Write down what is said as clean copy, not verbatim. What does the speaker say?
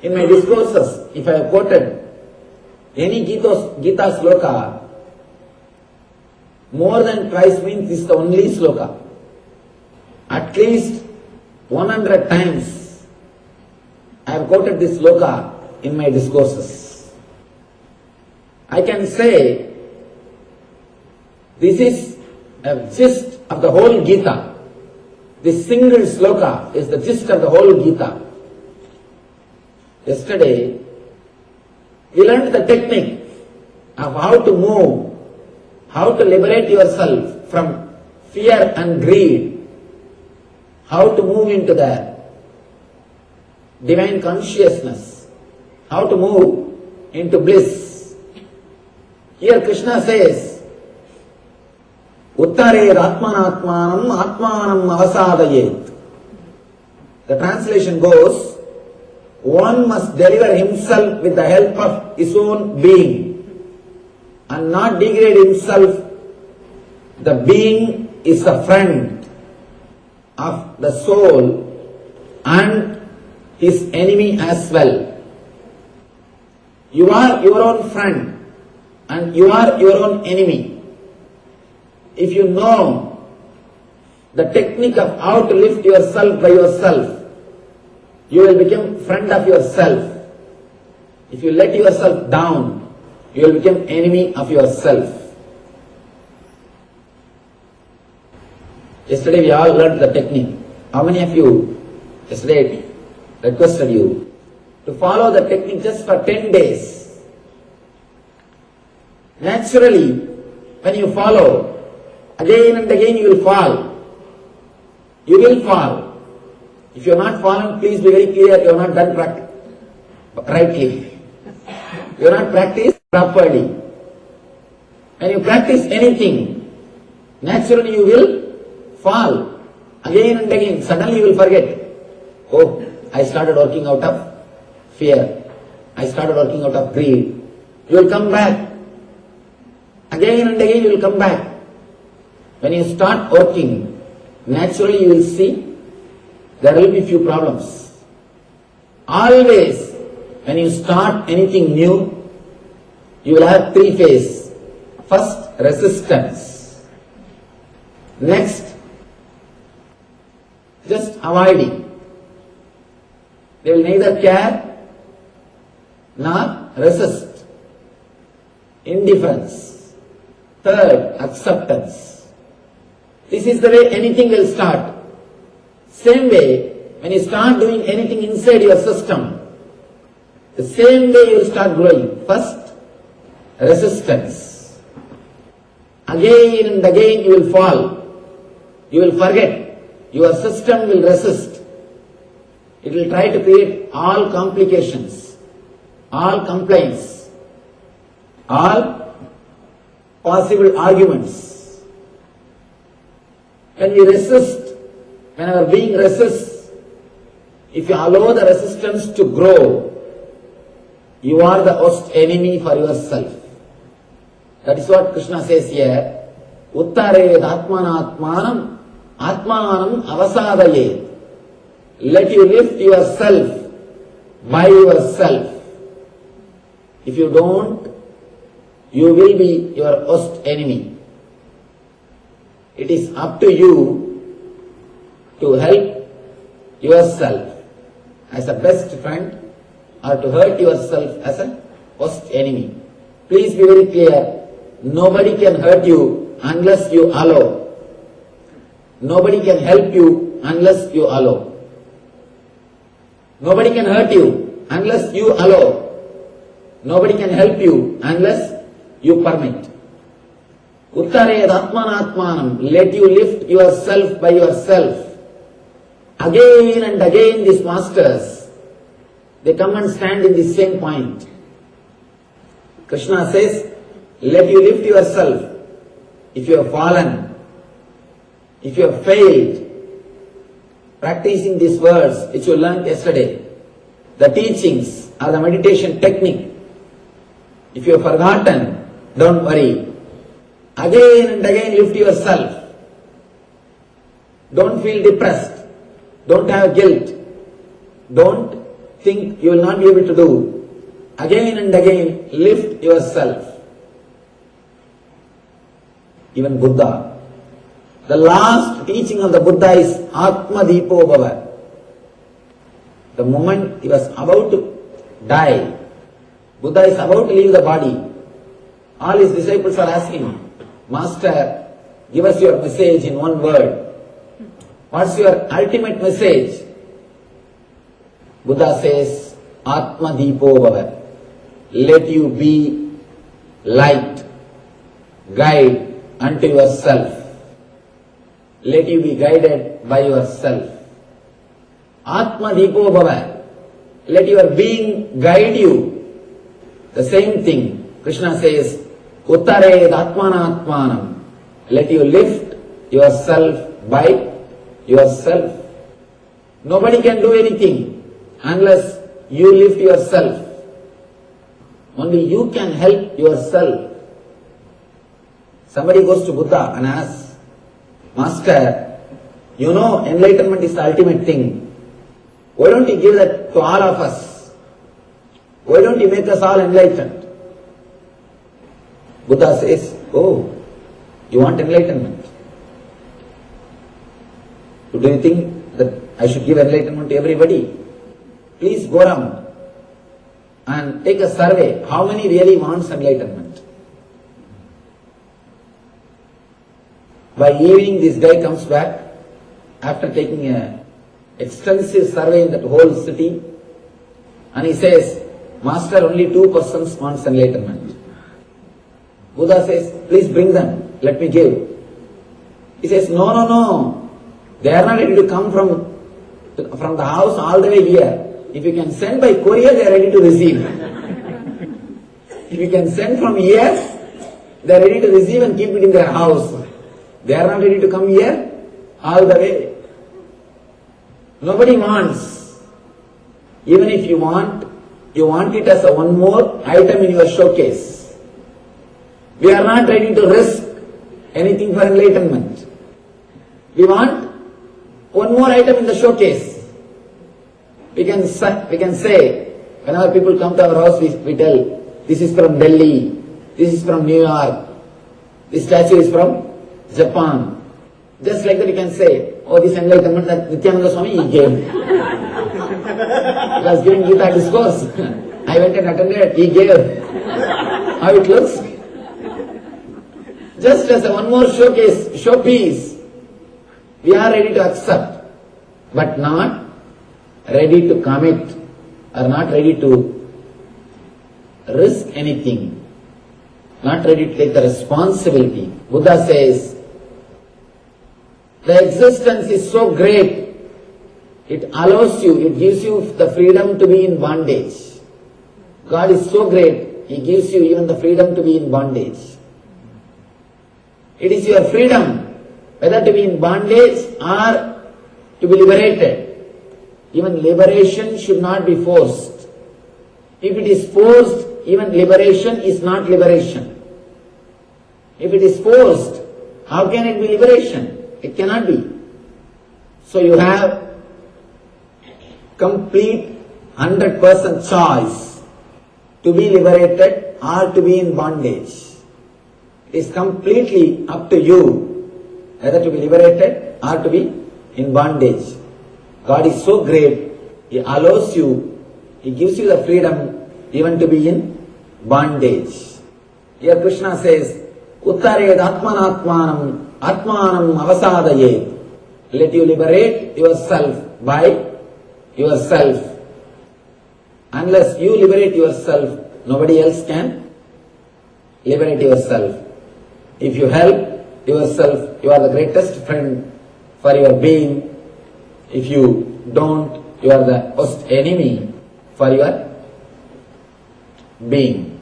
In my discourses, if I have quoted any Gita sloka, more than twice means this is the only sloka. At least 100 times I have quoted this sloka in my discourses. I can say this is a gist of the whole Gita. This single sloka is the gist of the whole Gita. Yesterday, we learned the technique of how to move, how to liberate yourself from fear and greed, how to move into the divine consciousness, how to move into bliss. Here Krishna says, Uttare Atmanatmanam Atmanam Avasadayet. The translation goes, one must deliver himself with the help of his own being and not degrade himself. The being is the friend of the soul and his enemy as well. You are your own friend and you are your own enemy. If you know the technique of how to lift yourself by yourself, you will become friend of yourself. If you let yourself down, you will become enemy of yourself. Yesterday we all learned the technique. How many of you yesterday requested you to follow the technique just for 10 days? Naturally, when you follow, again and again you will fall. You will fall. If you are not fallen, please be very clear, you are not done rightly. You are not practiced properly. When you practice anything, naturally you will fall. Again and again, suddenly you will forget. Oh, I started working out of fear. I started working out of greed. You will come back. Again and again you will come back. When you start working, naturally you will see there will be few problems. Always, when you start anything new, you will have three phases. First, resistance. Next, just avoiding. They will neither care nor resist. Indifference. Third, acceptance. This is the way anything will start. Same way, when you start doing anything inside your system, the same way you will start growing. First, resistance. Again and again you will fall. You will forget. Your system will resist. It will try to create all complications, all complaints, all possible arguments. When we resist, when our being resists, if you allow the resistance to grow, you are the worst enemy for yourself. That is what Krishna says here. Uttared Atmanatmanam Atmanam Avasadayet. Let you lift yourself by yourself. If you don't, you will be your worst enemy. It is up to you to help yourself as a best friend or to hurt yourself as a worst enemy. Please be very clear. Nobody can hurt you unless you allow. Nobody can help you unless you allow. Nobody can hurt you unless you allow. Nobody can help you unless you permit. Uttared Atmanatmanam. Let you lift yourself by yourself. Again and again these masters, they come and stand in the same point. Krishna says, let you lift yourself. If you have fallen, if you have failed, practicing these words which you learned yesterday, the teachings or the meditation technique, if you have forgotten, don't worry. Again and again lift yourself. Don't feel depressed. Don't have guilt. Don't think you will not be able to do. Again and again, lift yourself. Even Buddha. The last teaching of the Buddha is Atma Deepo Bhava. The moment he was about to die, Buddha is about to leave the body. All his disciples are asking, Master, give us your message in one word. What's your ultimate message? Buddha says, Atma Deepo Bhava. Let you be light, guide unto yourself. Let you be guided by yourself. Atma Deepo Bhava. Let your being guide you. The same thing, Krishna says, Uttared Atmanatmanam. Let you lift yourself by yourself. Nobody can do anything unless you lift yourself. Only you can help yourself. Somebody goes to Buddha and asks, Master, you know enlightenment is the ultimate thing. Why don't you give that to all of us? Why don't you make us all enlightened? Buddha says, oh, you want enlightenment? Do you think that I should give enlightenment to everybody? Please go around and take a survey. How many really wants enlightenment? By evening, this guy comes back after taking an extensive survey in that whole city, and he says, Master, only 2 persons wants enlightenment. Buddha says, please bring them, let me give. He says, no, they are not ready to come from the house all the way here. If you can send by courier, they are ready to receive. If you can send from here, they are ready to receive and keep it in their house. They are not ready to come here all the way. Nobody wants. Even if you want it as a one more item in your showcase. We are not ready to risk anything for enlightenment. We want one more item in the showcase. We can say, whenever people come to our house, we tell, this is from Delhi, this is from New York, this statue is from Japan. Just like that you can say, oh, this enlightenment that Nithyananda Swami he gave. He was giving Gita Discourse. I went and attended, he gave. How it looks? Just as a one more showpiece, we are ready to accept, but not ready to commit, or not ready to risk anything, not ready to take the responsibility. Buddha says, the existence is so great, it allows you, it gives you the freedom to be in bondage. God is so great, He gives you even the freedom to be in bondage. It is your freedom, whether to be in bondage or to be liberated. Even liberation should not be forced. If it is forced, even liberation is not liberation. If it is forced, how can it be liberation? It cannot be. So you have complete 100% choice to be liberated or to be in bondage. It is completely up to you whether to be liberated or to be in bondage. God is so great, He allows you, He gives you the freedom even to be in bondage. Here Krishna says, Uttared Atmanatmanam Atmanam Avasadayet. Let you liberate yourself by yourself. Unless you liberate yourself, nobody else can liberate yourself. If you help yourself, you are the greatest friend for your being. If you don't, you are the worst enemy for your being.